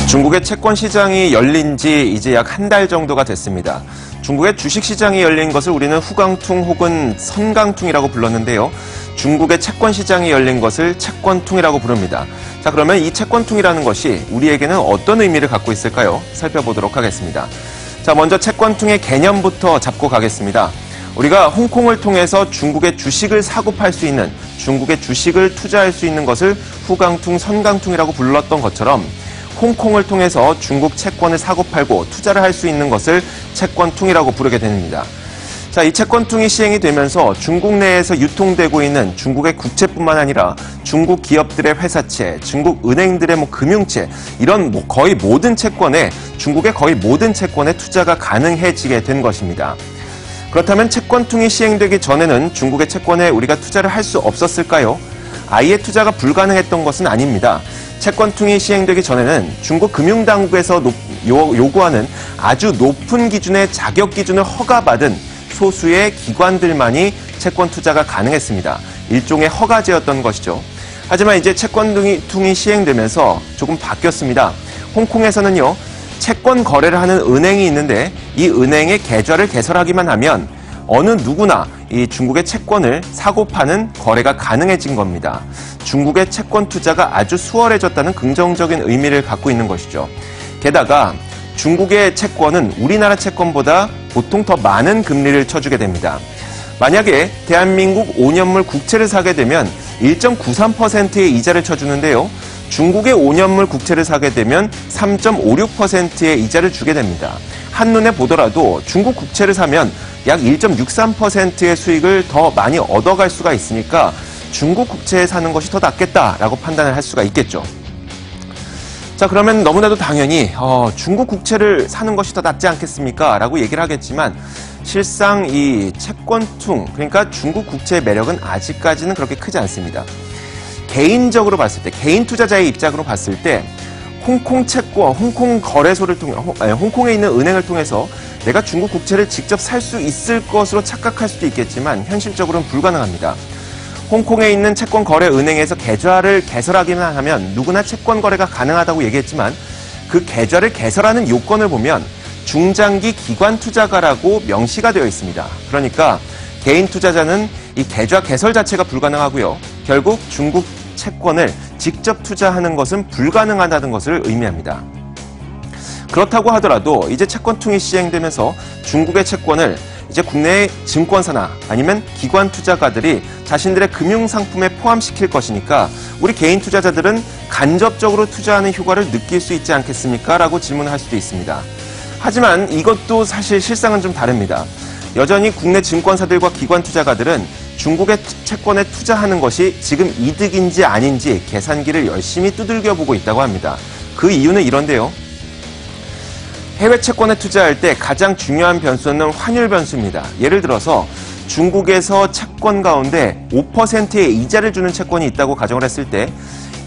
중국의 채권 시장이 열린 지 이제 약 한 달 정도가 됐습니다. 중국의 주식 시장이 열린 것을 우리는 후강퉁 혹은 선강퉁이라고 불렀는데요. 중국의 채권 시장이 열린 것을 채권퉁이라고 부릅니다. 자, 그러면 이 채권퉁이라는 것이 우리에게는 어떤 의미를 갖고 있을까요? 살펴보도록 하겠습니다. 자, 먼저 채권퉁의 개념부터 잡고 가겠습니다. 우리가 홍콩을 통해서 중국의 주식을 사고 팔 수 있는, 중국의 주식을 투자할 수 있는 것을 후강퉁, 선강퉁이라고 불렀던 것처럼 홍콩을 통해서 중국 채권을 사고 팔고 투자를 할 수 있는 것을 채권퉁이라고 부르게 됩니다. 자, 이 채권퉁이 시행이 되면서 중국 내에서 유통되고 있는 중국의 국채뿐만 아니라 중국 기업들의 회사채, 중국 은행들의 금융채, 이런 거의 모든 채권에, 중국의 거의 모든 채권에 투자가 가능해지게 된 것입니다. 그렇다면 채권퉁이 시행되기 전에는 중국의 채권에 우리가 투자를 할 수 없었을까요? 아예 투자가 불가능했던 것은 아닙니다. 채권퉁이 시행되기 전에는 중국 금융당국에서 요구하는 아주 높은 기준의 자격 기준을 허가받은 소수의 기관들만이 채권 투자가 가능했습니다. 일종의 허가제였던 것이죠. 하지만 이제 채권퉁이 시행되면서 조금 바뀌었습니다. 홍콩에서는요, 채권 거래를 하는 은행이 있는데 이 은행의 계좌를 개설하기만 하면 어느 누구나 이 중국의 채권을 사고 파는 거래가 가능해진 겁니다. 중국의 채권 투자가 아주 수월해졌다는 긍정적인 의미를 갖고 있는 것이죠. 게다가 중국의 채권은 우리나라 채권보다 보통 더 많은 금리를 쳐주게 됩니다. 만약에 대한민국 5년물 국채를 사게 되면 1.93%의 이자를 쳐주는데요. 중국의 5년물 국채를 사게 되면 3.56%의 이자를 주게 됩니다. 한눈에 보더라도 중국 국채를 사면 약 1.63%의 수익을 더 많이 얻어갈 수가 있으니까 중국 국채에 사는 것이 더 낫겠다라고 판단을 할 수가 있겠죠. 자, 그러면 너무나도 당연히 중국 국채를 사는 것이 더 낫지 않겠습니까? 라고 얘기를 하겠지만 실상 이 채권퉁, 그러니까 중국 국채의 매력은 아직까지는 그렇게 크지 않습니다. 개인적으로 봤을 때, 개인 투자자의 입장으로 봤을 때 홍콩 채권, 홍콩 거래소를 통해, 홍콩에 있는 은행을 통해서 내가 중국 국채를 직접 살 수 있을 것으로 착각할 수도 있겠지만 현실적으로는 불가능합니다. 홍콩에 있는 채권 거래 은행에서 계좌를 개설하기만 하면 누구나 채권 거래가 가능하다고 얘기했지만 그 계좌를 개설하는 요건을 보면 중장기 기관 투자가라고 명시가 되어 있습니다. 그러니까 개인 투자자는 이 계좌 개설 자체가 불가능하고요. 결국 중국 채권을 직접 투자하는 것은 불가능하다는 것을 의미합니다. 그렇다고 하더라도 이제 채권퉁이 시행되면서 중국의 채권을 이제 국내의 증권사나 아니면 기관 투자가들이 자신들의 금융상품에 포함시킬 것이니까 우리 개인 투자자들은 간접적으로 투자하는 효과를 느낄 수 있지 않겠습니까? 라고 질문할 수도 있습니다. 하지만 이것도 사실 실상은 좀 다릅니다. 여전히 국내 증권사들과 기관 투자가들은 중국의 채권에 투자하는 것이 지금 이득인지 아닌지 계산기를 열심히 두들겨 보고 있다고 합니다. 그 이유는 이런데요. 해외 채권에 투자할 때 가장 중요한 변수는 환율 변수입니다. 예를 들어서 중국에서 채권 가운데 5%의 이자를 주는 채권이 있다고 가정을 했을 때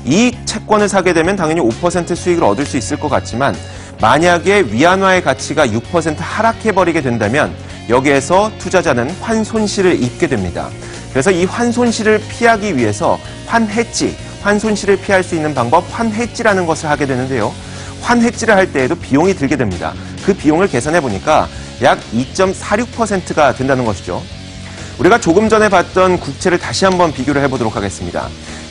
이 채권을 사게 되면 당연히 5% 수익을 얻을 수 있을 것 같지만 만약에 위안화의 가치가 6% 하락해버리게 된다면 여기에서 투자자는 환손실을 입게 됩니다. 그래서 이 환손실을 피하기 위해서 환손실을 피할 수 있는 방법 환헤지라는 것을 하게 되는데요. 환헤지를 할 때에도 비용이 들게 됩니다. 그 비용을 계산해 보니까 약 2.46%가 된다는 것이죠. 우리가 조금 전에 봤던 국채를 다시 한번 비교를 해보도록 하겠습니다.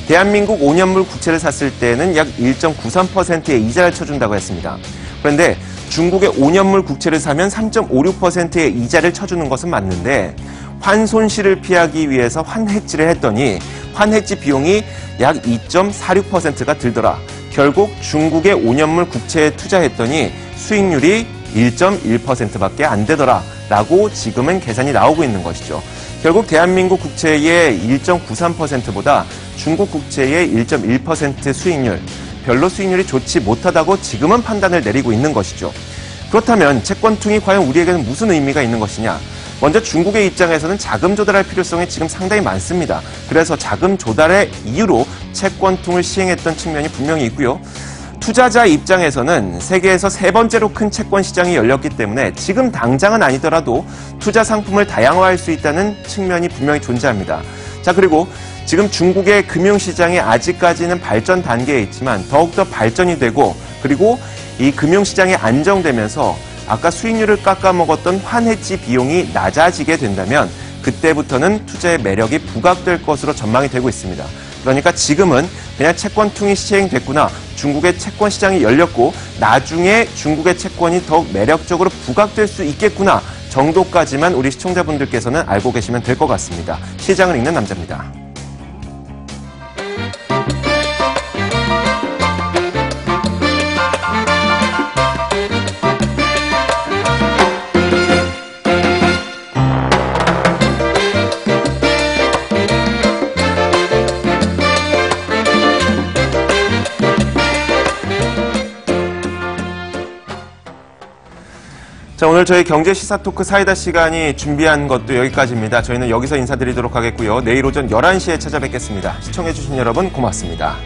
대한민국 5년물 국채를 샀을 때는 약 1.93%의 이자를 쳐준다고 했습니다. 그런데 중국의 5년물 국채를 사면 3.56%의 이자를 쳐주는 것은 맞는데 환손실을 피하기 위해서 환헤지를 했더니 환헤지 비용이 약 2.46%가 들더라. 결국 중국의 5년물 국채에 투자했더니 수익률이 1.1%밖에 안 되더라 라고 지금은 계산이 나오고 있는 것이죠. 결국 대한민국 국채의 1.93%보다 중국 국채의 1.1% 수익률, 별로 수익률이 좋지 못하다고 지금은 판단을 내리고 있는 것이죠. 그렇다면 채권퉁이 과연 우리에게는 무슨 의미가 있는 것이냐? 먼저 중국의 입장에서는 자금 조달할 필요성이 지금 상당히 많습니다. 그래서 자금 조달의 이유로 채권퉁을 시행했던 측면이 분명히 있고요. 투자자 입장에서는 세계에서 세 번째로 큰 채권 시장이 열렸기 때문에 지금 당장은 아니더라도 투자 상품을 다양화할 수 있다는 측면이 분명히 존재합니다. 자, 그리고 지금 중국의 금융시장이 아직까지는 발전 단계에 있지만 더욱더 발전이 되고 그리고 이 금융시장이 안정되면서 아까 수익률을 깎아먹었던 환해지 비용이 낮아지게 된다면 그때부터는 투자의 매력이 부각될 것으로 전망이 되고 있습니다. 그러니까 지금은 그냥 채권통이 시행됐구나, 중국의 채권 시장이 열렸고 나중에 중국의 채권이 더욱 매력적으로 부각될 수 있겠구나 정도까지만 우리 시청자분들께서는 알고 계시면 될 것 같습니다. 시장을 읽는 남자입니다. 자, 오늘 저희 경제 시사 토크 사이다 시간이 준비한 것도 여기까지입니다. 저희는 여기서 인사드리도록 하겠고요. 내일 오전 11시에 찾아뵙겠습니다. 시청해주신 여러분 고맙습니다.